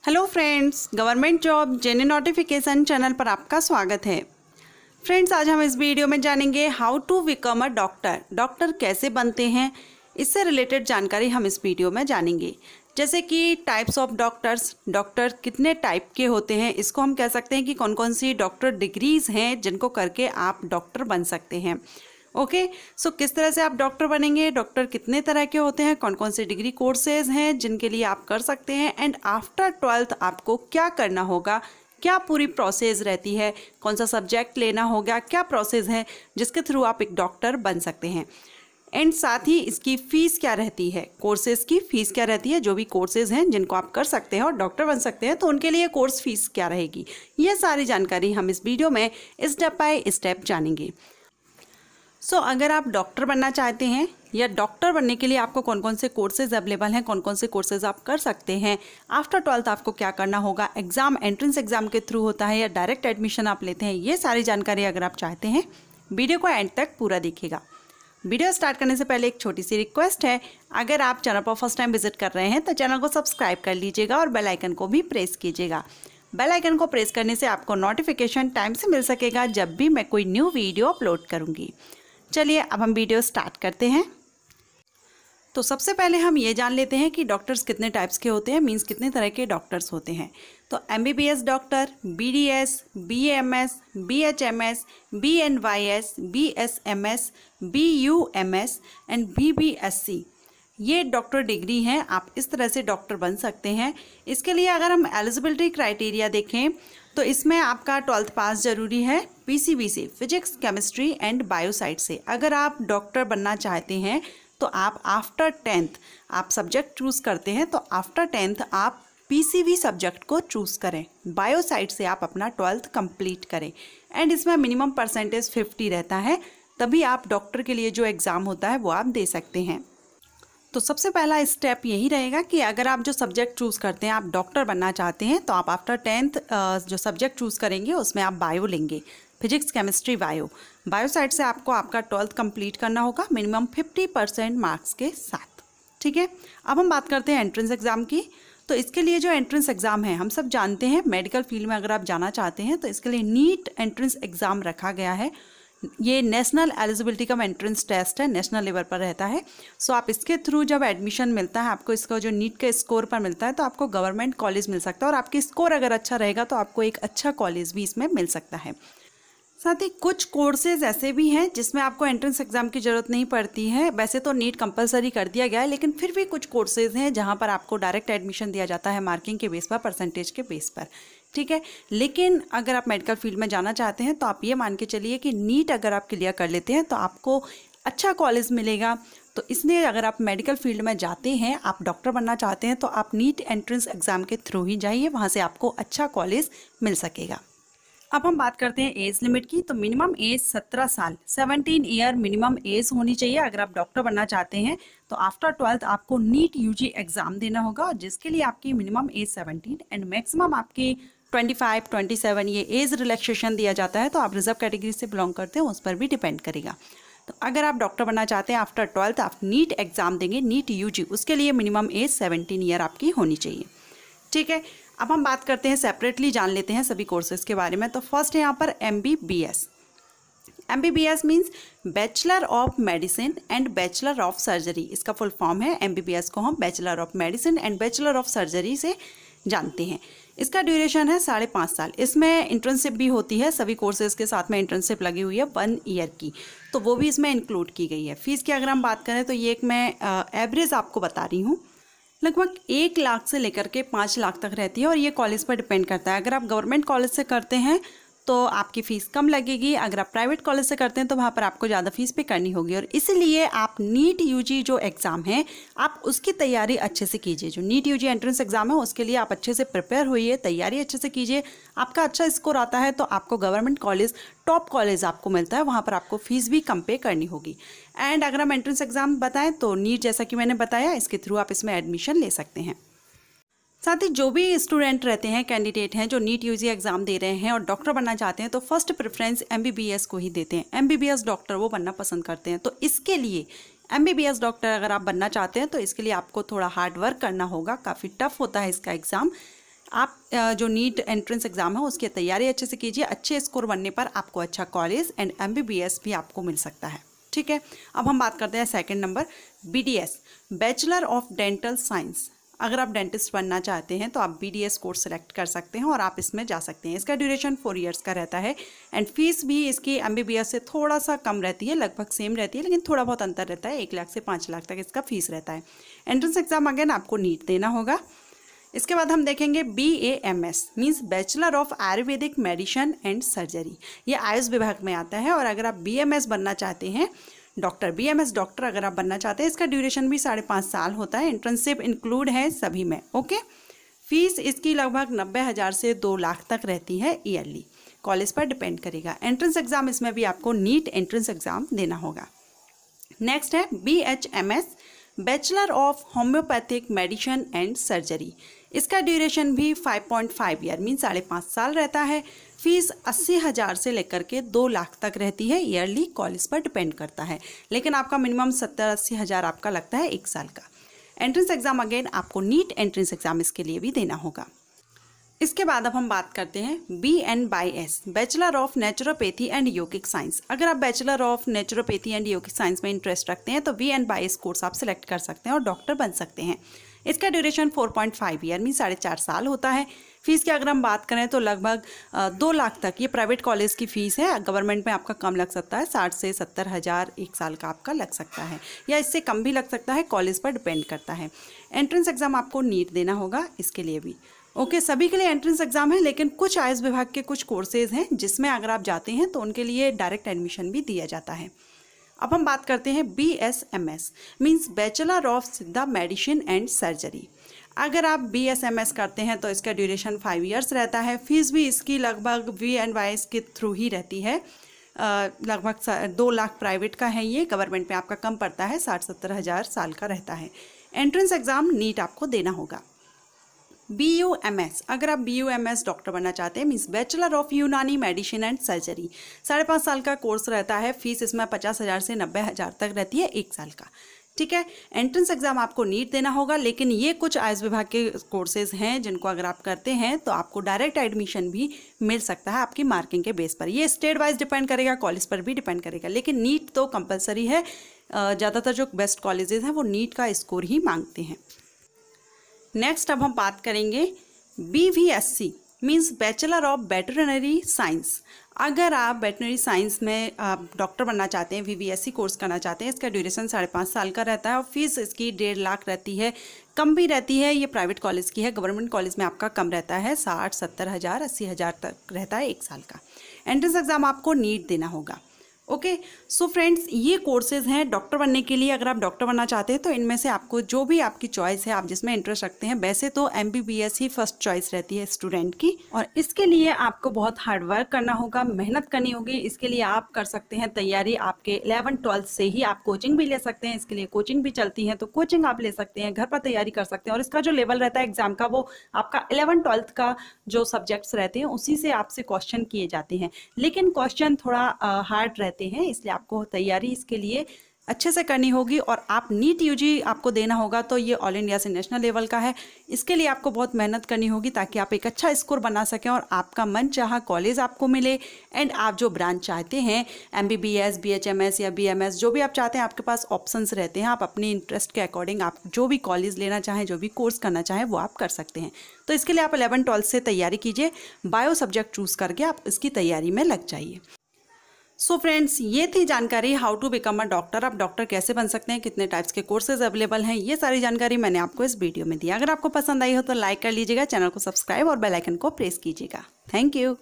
Hello friends, government job जेने notification channel पर आपका स्वागत है। फ्रेंड्स, आज हम इस वीडियो में जानेंगे how to become a doctor. Doctor कैसे बनते हैं, इससे रिलेटेड जानकारी हम इस वीडियो में जानेंगे। जैसे कि टाइप्स ऑफ डॉक्टर्स, डॉक्टर कितने टाइप के होते हैं, इसको हम कह सकते हैं कि कौन कौन सी डॉक्टर डिग्रीज हैं जिनको करके आप डॉक्टर बन सकते हैं। ओके, सो किस तरह से आप डॉक्टर बनेंगे, डॉक्टर कितने तरह के होते हैं, कौन कौन से डिग्री कोर्सेज हैं जिनके लिए आप कर सकते हैं, एंड आफ्टर 12th आपको क्या करना होगा, क्या पूरी प्रोसेस रहती है, कौन सा सब्जेक्ट लेना होगा, क्या प्रोसेस है जिसके थ्रू आप एक डॉक्टर बन सकते हैं, एंड साथ ही इसकी फ़ीस क्या रहती है, कोर्सेज की फ़ीस क्या रहती है, जो भी कोर्सेज हैं जिनको आप कर सकते हैं और डॉक्टर बन सकते हैं तो उनके लिए कोर्स फीस क्या रहेगी, ये सारी जानकारी हम इस वीडियो में स्टेप बाय स्टेप जानेंगे। सो अगर आप डॉक्टर बनना चाहते हैं या डॉक्टर बनने के लिए आपको कौन कौन से कोर्सेज अवेलेबल हैं, कौन कौन से कोर्सेज आप कर सकते हैं, आफ्टर 12th आपको क्या करना होगा, एग्ज़ाम एंट्रेंस एग्ज़ाम के थ्रू होता है या डायरेक्ट एडमिशन आप लेते हैं, ये सारी जानकारी अगर आप चाहते हैं वीडियो को एंड तक पूरा देखिएगा। वीडियो स्टार्ट करने से पहले एक छोटी सी रिक्वेस्ट है, अगर आप चैनल पर फर्स्ट टाइम विजिट कर रहे हैं तो चैनल को सब्सक्राइब कर लीजिएगा और बेल आइकन को भी प्रेस कीजिएगा। बेल आइकन को प्रेस करने से आपको नोटिफिकेशन टाइम से मिल सकेगा जब भी मैं कोई न्यू वीडियो अपलोड करूँगी। चलिए अब हम वीडियो स्टार्ट करते हैं। तो सबसे पहले हम ये जान लेते हैं कि डॉक्टर्स कितने टाइप्स के होते हैं, मींस कितने तरह के डॉक्टर्स होते हैं। तो MBBS doctor, BDS, BMS, BHMS, BNYS, BSMS, BUMS and BBSC, ये डॉक्टर डिग्री हैं। आप इस तरह से डॉक्टर बन सकते हैं। इसके लिए अगर हम एलिजिबिलिटी क्राइटेरिया देखें तो इसमें आपका 12th पास ज़रूरी है, पीसीबी से, physics, chemistry and bio side से। अगर आप डॉक्टर बनना चाहते हैं तो आप आफ्टर 10th आप सब्जेक्ट चूज़ करते हैं तो आफ्टर 10th आप पीसीबी सब्जेक्ट को चूज़ करें, बायो साइड से आप अपना 12th कंप्लीट करें एंड इसमें मिनिमम परसेंटेज 50 रहता है, तभी आप डॉक्टर के लिए जो एग्ज़ाम होता है वो आप दे सकते हैं। तो सबसे पहला स्टेप यही रहेगा कि अगर आप जो सब्जेक्ट चूज़ करते हैं, आप डॉक्टर बनना चाहते हैं तो आप आफ्टर 10th जो सब्जेक्ट चूज़ करेंगे उसमें आप बायो लेंगे, physics, chemistry, bio. Bio side से आपको आपका 12th कंप्लीट करना होगा मिनिमम 50% मार्क्स के साथ। ठीक है, अब हम बात करते हैं एंट्रेंस एग्ज़ाम की। तो इसके लिए जो एंट्रेंस एग्ज़ाम है, हम सब जानते हैं मेडिकल फील्ड में अगर आप जाना चाहते हैं तो इसके लिए नीट एंट्रेंस एग्ज़ाम रखा गया है। ये नेशनल एलिजिबिलिटी का एंट्रेंस टेस्ट है, नेशनल लेवल पर रहता है। सो आप इसके थ्रू जब एडमिशन मिलता है, आपको इसका जो नीट के स्कोर पर मिलता है तो आपको गवर्नमेंट कॉलेज मिल सकता है और आपकी स्कोर अगर अच्छा रहेगा तो आपको एक अच्छा कॉलेज भी इसमें मिल सकता है। साथ ही कुछ कोर्सेज ऐसे भी हैं जिसमें आपको एंट्रेंस एग्ज़ाम की ज़रूरत नहीं पड़ती है। वैसे तो नीट कंपलसरी कर दिया गया है, लेकिन फिर भी कुछ कोर्सेज हैं जहां पर आपको डायरेक्ट एडमिशन दिया जाता है मार्किंग के बेस पर, परसेंटेज के बेस पर। ठीक है, लेकिन अगर आप मेडिकल फील्ड में जाना चाहते हैं तो आप ये मान के चलिए कि नीट अगर आप क्लियर कर लेते हैं तो आपको अच्छा कॉलेज मिलेगा। तो इसलिए अगर आप मेडिकल फील्ड में जाते हैं, आप डॉक्टर बनना चाहते हैं तो आप नीट एंट्रेंस एग्ज़ाम के थ्रू ही जाइए, वहाँ से आपको अच्छा कॉलेज मिल सकेगा। अब हम बात करते हैं एज लिमिट की। तो मिनिमम एज 17 साल, 17 ईयर मिनिमम एज होनी चाहिए अगर आप डॉक्टर बनना चाहते हैं। तो आफ्टर 12th आपको नीट यूजी एग्ज़ाम देना होगा जिसके लिए आपकी मिनिमम एज 17 एंड मैक्सिमम आपकी 25, 27 ये एज रिलैक्सेशन दिया जाता है। तो आप रिजर्व कैटेगरी से बिलोंग करते हैं, उस पर भी डिपेंड करेगा। तो अगर आप डॉक्टर बनना चाहते हैं आफ्टर 12th आप नीट एग्ज़ाम देंगे, नीट यूजी, उसके लिए मिनिमम एज 17 ईयर आपकी होनी चाहिए। ठीक है, अब हम बात करते हैं, सेपरेटली जान लेते हैं सभी कोर्सेज के बारे में। तो फर्स्ट है यहाँ पर MBBS. MBBS means bachelor of medicine and bachelor of surgery, इसका फुल फॉर्म है। एमबीबीएस को हम bachelor of medicine and bachelor of surgery से जानते हैं। इसका ड्यूरेशन है 5.5 साल। इसमें इंटर्नशिप भी होती है, सभी कोर्सेज के साथ में इंटर्नशिप लगी हुई है 1 ईयर की, तो वो भी इसमें इंक्लूड की गई है। फीस की अगर हम बात करें तो ये एक मैं एवरेज आपको बता रही हूँ, लगभग 1 लाख से लेकर के 5 लाख तक रहती है और ये कॉलेज पर डिपेंड करता है। अगर आप गवर्नमेंट कॉलेज से करते हैं तो आपकी फ़ीस कम लगेगी, अगर आप प्राइवेट कॉलेज से करते हैं तो वहाँ पर आपको ज़्यादा फीस पे करनी होगी। और इसीलिए आप नीट यूजी जो एग्ज़ाम है आप उसकी तैयारी अच्छे से कीजिए। जो नीट यूजी एंट्रेंस एग्ज़ाम है उसके लिए आप अच्छे से प्रिपेयर होइए, तैयारी अच्छे से कीजिए। आपका अच्छा स्कोर आता है तो आपको गवर्नमेंट कॉलेज, टॉप कॉलेज आपको मिलता है, वहाँ पर आपको फ़ीस भी कम पे करनी होगी। एंड अगर हम एंट्रेंस एग्ज़ाम बताएं तो नीट, जैसा कि मैंने बताया, इसके थ्रू आप इसमें एडमिशन ले सकते हैं। साथ ही जो भी स्टूडेंट रहते हैं, कैंडिडेट हैं जो नीट यूजी एग्ज़ाम दे रहे हैं और डॉक्टर बनना चाहते हैं तो फर्स्ट प्रेफरेंस एमबीबीएस को ही देते हैं। एमबीबीएस डॉक्टर वो बनना पसंद करते हैं। तो इसके लिए एमबीबीएस डॉक्टर अगर आप बनना चाहते हैं तो इसके लिए आपको थोड़ा हार्ड वर्क करना होगा, काफ़ी टफ होता है इसका एग्ज़ाम। आप जो नीट एंट्रेंस एग्ज़ाम है उसकी तैयारी अच्छे से कीजिए। अच्छे स्कोर बनने पर आपको अच्छा कॉलेज एंड MBBS भी आपको मिल सकता है। ठीक है, अब हम बात करते हैं second number BDS, bachelor of dental science. अगर आप डेंटिस्ट बनना चाहते हैं तो आप BDS कोर्स सेलेक्ट कर सकते हैं और आप इसमें जा सकते हैं। इसका ड्यूरेशन 4 इयर्स का रहता है एंड फीस भी इसकी MBBS से थोड़ा सा कम रहती है, लगभग सेम रहती है, लेकिन थोड़ा बहुत अंतर रहता है। 1 लाख से 5 लाख तक इसका फीस रहता है। एंट्रेंस एग्जाम अगेन आपको नीट देना होगा। इसके बाद हम देखेंगे BAMS means bachelor of Ayurvedic medicine and surgery. ये आयुष विभाग में आता है और अगर आप BMS बनना चाहते हैं, डॉक्टर BMS डॉक्टर अगर आप बनना चाहते हैं, इसका ड्यूरेशन भी 5.5 साल होता है। इंटर्नशिप इंक्लूड है सभी में। ओके, फीस इसकी लगभग 90,000 से 2 लाख तक रहती है ईयरली, कॉलेज पर डिपेंड करेगा। एंट्रेंस एग्जाम इसमें भी आपको नीट एंट्रेंस एग्जाम देना होगा। नेक्स्ट है BHMS, bachelor of homeopathic medicine and surgery. इसका ड्यूरेशन भी 5.5 ईयर मीन 5.5 साल रहता है। फीस 80,000 से लेकर के 2 लाख तक रहती है ईयरली, कॉलेज पर डिपेंड करता है, लेकिन आपका मिनिमम 70-80 हज़ार आपका लगता है 1 साल का। एंट्रेंस एग्जाम अगेन आपको नीट एंट्रेंस एग्जाम इसके लिए भी देना होगा। इसके बाद अब हम बात करते हैं BNBS, bachelor of naturopathy and yogic science. अगर आप bachelor of naturopathy and yogic science में इंटरेस्ट रखते हैं तो BNBS कोर्स आप सिलेक्ट कर सकते हैं और डॉक्टर बन सकते हैं। इसका ड्यूरेशन 4.5 ईयर मीन 4.5 साल होता है। फीस की अगर हम बात करें तो लगभग 2 लाख तक ये प्राइवेट कॉलेज की फ़ीस है। गवर्नमेंट में आपका कम लग सकता है, 60 से 70 हज़ार 1 साल का आपका लग सकता है, या इससे कम भी लग सकता है, कॉलेज पर डिपेंड करता है। एंट्रेंस एग्ज़ाम आपको नीट देना होगा इसके लिए भी। ओके, सभी के लिए एंट्रेंस एग्जाम है, लेकिन कुछ आयुष विभाग के कुछ कोर्सेज हैं जिसमें अगर आप जाते हैं तो उनके लिए डायरेक्ट एडमिशन भी दिया जाता है। अब हम बात करते हैं BSMS मींस बैचलर ऑफ सिद्धा मेडिसिन एंड सर्जरी। अगर आप BSMS करते हैं तो इसका ड्यूरेशन 5 इयर्स रहता है। फीस भी इसकी लगभग BNBS के थ्रू ही रहती है। लगभग 2 लाख प्राइवेट का है, ये गवर्नमेंट में आपका कम पड़ता है, 60-70 हज़ार साल का रहता है। एंट्रेंस एग्जाम नीट आपको देना होगा। BUMS, अगर आप BUMS डॉक्टर बनना चाहते हैं मीन्स बैचलर ऑफ यूनानी मेडिसिन एंड सर्जरी, 5.5 साल का कोर्स रहता है। फीस इसमें 50,000 से 90,000 तक रहती है 1 साल का। ठीक है, एंट्रेंस एग्जाम आपको नीट देना होगा, लेकिन ये कुछ आयुष विभाग के कोर्सेज हैं जिनको अगर आप करते हैं तो आपको डायरेक्ट एडमिशन भी मिल सकता है आपकी मार्किंग के बेस पर। ये स्टेट वाइज डिपेंड करेगा, कॉलेज पर भी डिपेंड करेगा, लेकिन नीट तो कंपलसरी है। ज़्यादातर जो बेस्ट कॉलेजेस हैं वो नीट का स्कोर ही मांगते हैं। नेक्स्ट अब हम बात करेंगे BVSC means bachelor of veterinary science. अगर आप वेटरनरी साइंस में डॉक्टर बनना चाहते हैं, BVSC कोर्स करना चाहते हैं, इसका ड्यूरेशन 5.5 साल का रहता है और फीस इसकी 1.5 लाख रहती है, कम भी रहती है। ये प्राइवेट कॉलेज की है, गवर्नमेंट कॉलेज में आपका कम रहता है, 60-70 हज़ार 80 हज़ार तक रहता है 1 साल का। एंट्रेंस एग्जाम आपको नीट देना होगा। ओके, सो फ्रेंड्स, ये कोर्सेज हैं डॉक्टर बनने के लिए। अगर आप डॉक्टर बनना चाहते हैं तो इनमें से आपको जो भी आपकी चॉइस है, आप जिसमें इंटरेस्ट रखते हैं, वैसे तो MBBS ही फर्स्ट चॉइस रहती है स्टूडेंट की, और इसके लिए आपको बहुत हार्ड वर्क करना होगा, मेहनत करनी होगी। इसके लिए आप कर सकते हैं तैयारी आपके 11-12 से ही। आप कोचिंग भी ले सकते हैं, इसके लिए कोचिंग भी चलती है, तो कोचिंग आप ले सकते हैं, घर पर तैयारी कर सकते हैं। और इसका जो लेवल रहता है एग्जाम का, वो आपका 11-12 का जो सब्जेक्ट्स रहते हैं उसी से आपसे क्वेश्चन किए जाते हैं, लेकिन क्वेश्चन थोड़ा हार्ड रहते हैं, इसलिए आपको तैयारी इसके लिए अच्छे से करनी होगी। और आप नीट UG आपको देना होगा, तो ये ऑल इंडिया से नेशनल लेवल का है। इसके लिए आपको बहुत मेहनत करनी होगी ताकि आप एक अच्छा स्कोर बना सकें और आपका मन चाहा कॉलेज आपको मिले एंड आप जो ब्रांच चाहते हैं, MBBS, BHMS या BMS, जो भी आप चाहते हैं, आपके पास ऑप्शंस रहते हैं। आप अपने इंटरेस्ट के अकॉर्डिंग आप जो भी कॉलेज लेना चाहें, जो भी कोर्स करना चाहें, वो आप कर सकते हैं। तो इसके लिए आप 11-12 से तैयारी कीजिए, बायो सब्जेक्ट चूज़ करके आप इसकी तैयारी में लग जाइए। सो फ्रेंड्स, ये थी जानकारी how to become a doctor. आप डॉक्टर कैसे बन सकते हैं, कितने टाइप्स के कोर्सेज अवेलेबल हैं, ये सारी जानकारी मैंने आपको इस वीडियो में दी। अगर आपको पसंद आई हो तो लाइक कर लीजिएगा, चैनल को सब्सक्राइब और बेल आइकन को प्रेस कीजिएगा। Thank you.